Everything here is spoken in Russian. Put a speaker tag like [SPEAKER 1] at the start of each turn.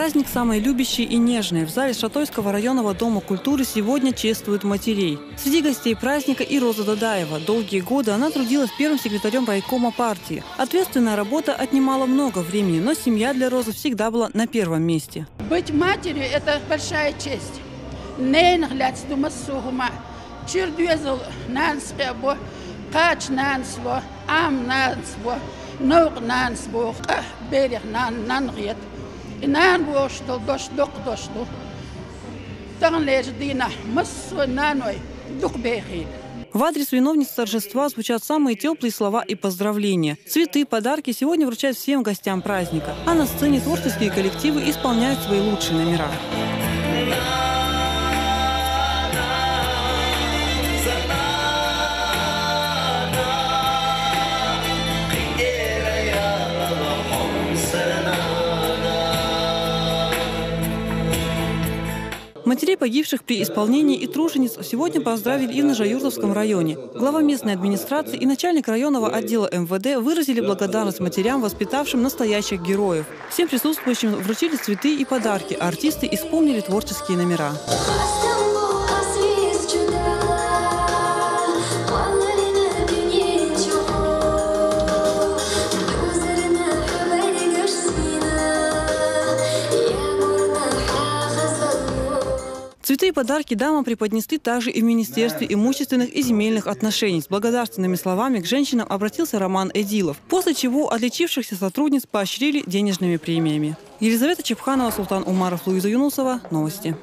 [SPEAKER 1] Праздник самый любящий и нежный. В зале Шатойского районного дома культуры сегодня чествуют матерей. Среди гостей праздника и Роза Дадаева. Долгие годы она трудилась первым секретарем райкома партии. Ответственная работа отнимала много времени, но семья для Розы всегда была на первом месте.
[SPEAKER 2] Быть матерью – это большая честь.
[SPEAKER 1] В адрес виновниц торжества звучат самые теплые слова и поздравления. Цветы, подарки сегодня вручают всем гостям праздника. А на сцене творческие коллективы исполняют свои лучшие номера. Матерей погибших при исполнении и тружениц сегодня поздравили и в Нажаюртовском районе. Глава местной администрации и начальник районного отдела МВД выразили благодарность матерям, воспитавшим настоящих героев. Всем присутствующим вручили цветы и подарки, а артисты исполнили творческие номера. Цветы и подарки дамам преподнесли также и в Министерстве имущественных и земельных отношений. С благодарственными словами к женщинам обратился Роман Эдилов, после чего отличившихся сотрудниц поощрили денежными премиями. Елизавета Чепханова, Султан Умаров, Луиза Юнусова. Новости.